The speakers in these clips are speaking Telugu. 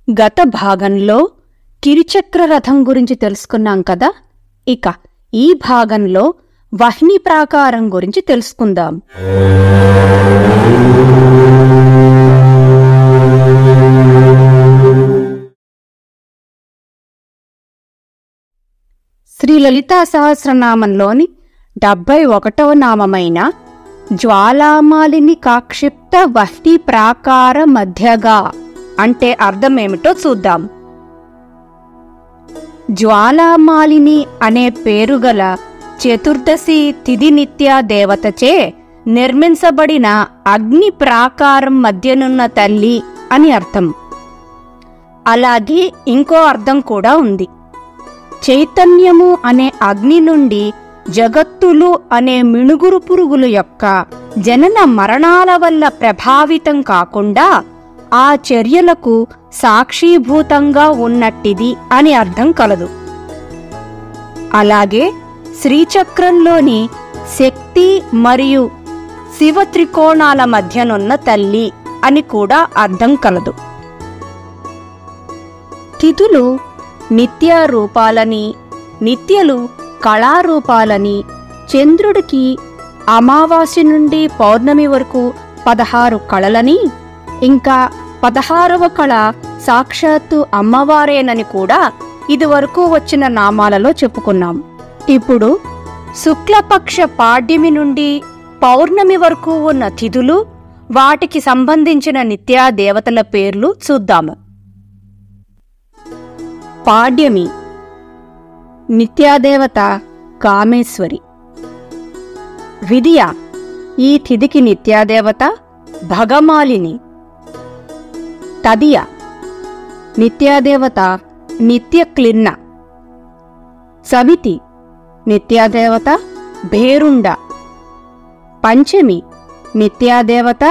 గత భాగంలో కిరిచక్ర రథం గురించి తెలుసుకున్నాం కదా. ఇక ఈ భాగంలో వహ్ని ప్రాకారం గురించి తెలుసుకుందాం. శ్రీ లలితా సహస్రనామంలోని 71వ నామమైన జ్వాలామాలిని కాక్షిప్త వహ్ని ప్రాకార మధ్యగా అంటే అర్థమేమిటో చూద్దాం. జ్వాలామాలిని అనే పేరుగల చతుర్దశి తిథి నిత్యా దేవతచే నిర్మించబడిన అగ్ని ప్రాకారం మధ్యనున్న తల్లి అని అర్థం. అలాగే ఇంకో అర్థం కూడా ఉంది. చైతన్యము అనే అగ్ని నుండి జగత్తులు అనే మిణుగురు పురుగుల యొక్క జనన మరణాల వల్ల ప్రభావితం కాకుండా ఆ చర్యలకు సాక్షీభూతంగా ఉన్నట్టిది అని అర్థం కలదు. అలాగే శ్రీచక్రంలోని శక్తి మరియు శివ త్రికోణాల మధ్యనున్న తల్లి అని కూడా అర్థం కలదు. తిథులు నిత్య రూపాలని, నిత్యలు కళారూపాలని, చంద్రుడికి అమావాస్య నుండి పౌర్ణమి వరకు 16 కళలని, ఇంకా 16వ కళ సాక్షాత్తు అమ్మవారేనని కూడా ఇదివరకు వచ్చిన నామాలలో చెప్పుకున్నాం. ఇప్పుడు శుక్లపక్ష పాడ్యమి నుండి పౌర్ణమి వరకు ఉన్న తిథులు, వాటికి సంబంధించిన నిత్యా దేవతల పేర్లు చూద్దాము. పాడ్యమి నిత్యాదేవత కామేశ్వరి. విదియ ఈ తిథికి నిత్యాదేవత భగమాలిని. తదియ నిత్యాదేవత నిత్యక్లిన్న. సవితి నిత్యాదేవత భేరుండ. పంచమి నిత్యాదేవత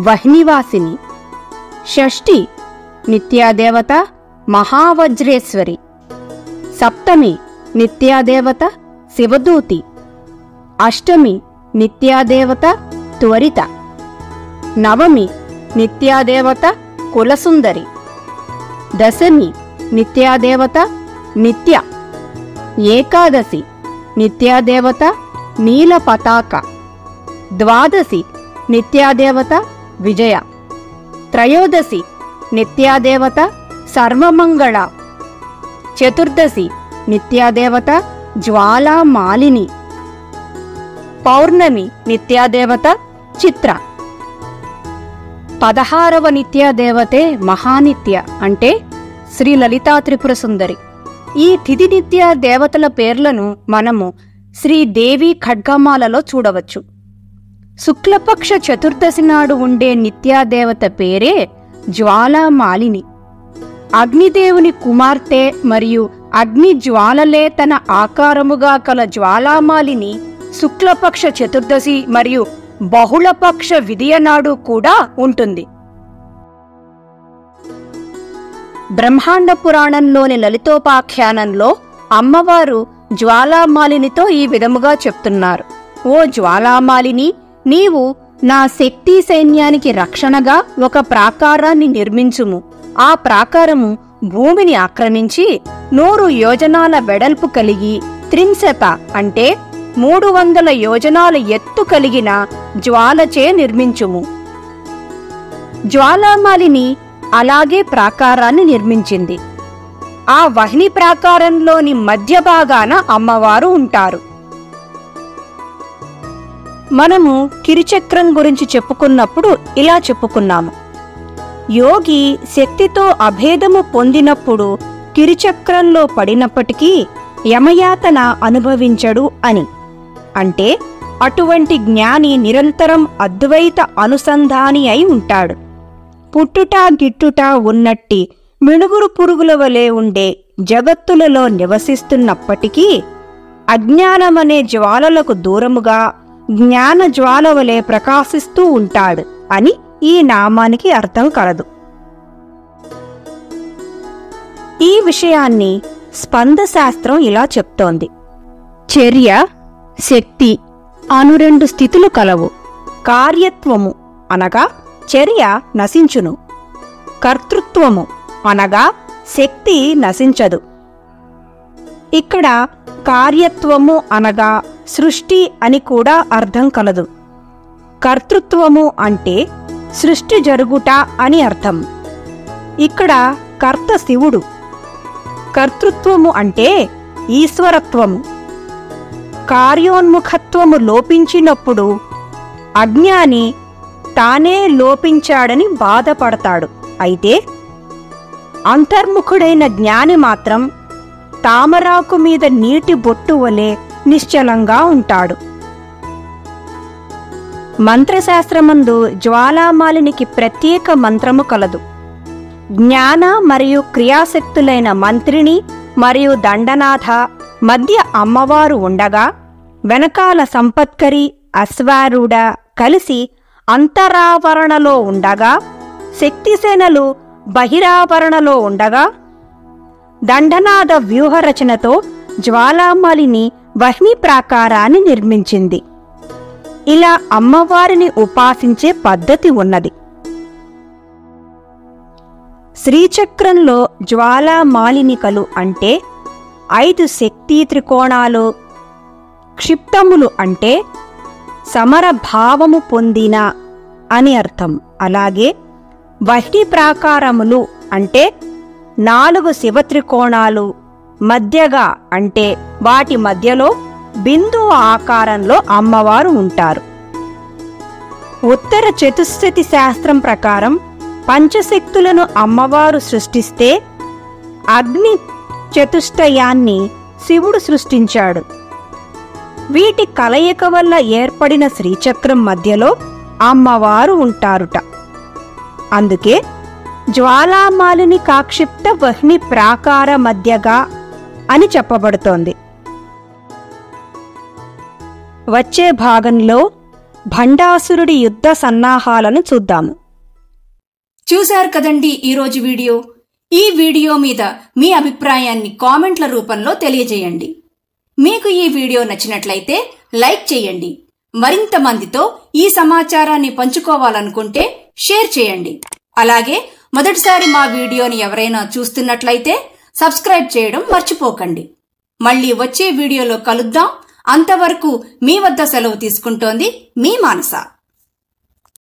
వహ్నివాసిని. షష్ఠి నిత్యాదేవత మహావజ్రేశ్వరి. సప్తమి నిత్యాదేవత శివదూతి. అష్టమి నిత్యాదేవత త్వరిత. నవమి నిత్యాదేవత కులసుందరి. దశమి నిత్యాదేవత నిత్య. ఏకాదశి నిత్యాదేవత నీలపతాక. ద్వాదశి నిత్యాదేవత విజయ. త్రయోదశి నిత్యాదేవత సర్వమంగళ. చతుర్దశి నిత్యాదేవత జ్వాలామాలిని. పౌర్ణమి నిత్యాదేవత చిత్ర. 16వ నిత్యాదేవతే మహానిత్య అంటే శ్రీ లలితా త్రిపుర సుందరి. ఈ తిథి నిత్య దేవతల పేర్లను మనము శ్రీదేవి ఖడ్గమాలలో చూడవచ్చు. శుక్లపక్ష చతుర్దశి నాడు ఉండే నిత్యాదేవత పేరే జ్వాలామాలిని. అగ్నిదేవుని కుమార్తె మరియు అగ్ని జ్వాలలే తన ఆకారముగా కల జ్వాలామాలిని శుక్లపక్ష చతుర్దశి మరియు బహుళపక్ష విదియ నాడు కూడా ఉంటుంది. బ్రహ్మాండ పురాణంలోని లలితోపాఖ్యానంలో అమ్మవారు జ్వాలామాలినితో ఈ విధముగా చెప్తున్నారు. ఓ జ్వాలామాలిని, నీవు నా శక్తి సైన్యానికి రక్షణగా ఒక ప్రాకారాన్ని నిర్మించుము. ఆ ప్రాకారము భూమిని ఆక్రమించి 100 యోజనాల వెడల్పు కలిగి, త్రింశత అంటే 300 యోజనాల ఎత్తు కలిగిన జ్వాలచే నిర్మించుము. జ్వాలామాలిని అలాగే ప్రాకారాన్ని నిర్మించింది. ఆ వహ్ని ప్రాకారంలోని మధ్య భాగాన అమ్మవారు ఉంటారు. మనము కిరిచక్రం గురించి చెప్పుకున్నప్పుడు ఇలా చెప్పుకున్నాము. యోగి శక్తితో అభేదము పొందినప్పుడు కిరిచక్రంలో పడినప్పటికీ యమయాతన అనుభవించడు అని. అంటే అటువంటి జ్ఞాని నిరంతరం అద్వైత అనుసంధాని అయి ఉంటాడు. పుట్టుట గిట్టుట ఉన్నట్టి మిణుగురు పురుగుల వలె ఉండే జగత్తులలో నివసిస్తున్నప్పటికీ అజ్ఞానమనే జ్వాలలకు దూరముగా జ్ఞాన జ్వాల వలె ప్రకాశిస్తూ ఉంటాడు అని ఈ నామానికి అర్థం కలదు. ఈ విషయాన్ని స్పందశాస్త్రం ఇలా చెప్తోంది. చర్య, శక్తి అను 2 స్థితులు కలవు. కార్యత్వము అనగా చర్య నశించును, కర్తృత్వము అనగా శక్తి నశించదు. ఇక్కడ కార్యత్వము అనగా సృష్టి అని కూడా అర్థం కలదు. కర్తృత్వము అంటే సృష్టి జరుగుట అని అర్థం. ఇక్కడ కర్త శివుడు. కర్తృత్వము అంటే ఈశ్వరత్వము. కార్యోన్ముఖత్వము లోపించినప్పుడు అజ్ఞాని తానే లోపించాడని బాధపడతాడు. అయితే అంతర్ముఖుడైన జ్ఞాని మాత్రం తామరాకు మీద నీటి బొట్టు వలె నిశ్చలంగా ఉంటాడు. మంత్రశాస్త్రమందు జ్వాలామాలినికి ప్రత్యేక మంత్రము కలదు. జ్ఞాన మరియు క్రియాశక్తులైన మంత్రిని మరియు దండనాథ మధ్య అమ్మవారు ఉండగా, వెనకాల సంపత్కరి అశ్వారూఢ కలిసి అంతరావరణలో ఉండగా, శక్తిసేనలు బహిరావరణలో ఉండగా, దండనాథ వ్యూహరచనతో జ్వాలామాలిని వహ్ని ప్రాకారాన్ని నిర్మించింది. ఇలా అమ్మవారిని ఉపాసించే పద్ధతి ఉన్నది. శ్రీచక్రంలో జ్వాలామాలినికలు అంటే 5 శక్తి త్రికోణాలు, క్షిప్తములు అంటే సమరభావము పొందిన అని అర్థం. అలాగే వహ్ని ప్రాకారములు అంటే 4 శివత్రికోణాలు, మధ్యగా అంటే వాటి మధ్యలో బిందువు ఆకారంలో అమ్మవారు ఉంటారు. ఉత్తర చతుశ్శతి శాస్త్రం ప్రకారం పంచశక్తులను అమ్మవారు సృష్టిస్తే అగ్ని చతుష్టయాన్ని శివుడు సృష్టించాడు. వీటి కలయిక వల్ల ఏర్పడిన శ్రీచక్రం మధ్యలో అమ్మవారు ఉంటారుట. అందుకే జ్వాలామాలిని కాక్షిప్త వహ్ని ప్రాకార మధ్యగా అని చెప్పబడుతోంది. వచ్చే భాగంలో భండాసురుడి యుద్ధ సన్నాహాలను చూద్దాము. చూశారు కదండి ఈరోజు వీడియో. ఈ వీడియో మీద మీ అభిప్రాయాన్ని కామెంట్ల రూపంలో తెలియజేయండి. మీకు ఈ వీడియో నచ్చినట్లయితే లైక్ చేయండి. మరింత మందితో ఈ సమాచారాన్ని పంచుకోవాలనుకుంటే షేర్ చేయండి. అలాగే మొదటిసారి మా వీడియోని ఎవరైనా చూస్తున్నట్లయితే సబ్స్క్రైబ్ చేయడం మర్చిపోకండి. మళ్ళీ వచ్చే వీడియోలో కలుద్దాం. అంతవరకు మీ వద్ద సెలవు తీసుకుంటోంది మీ మానస.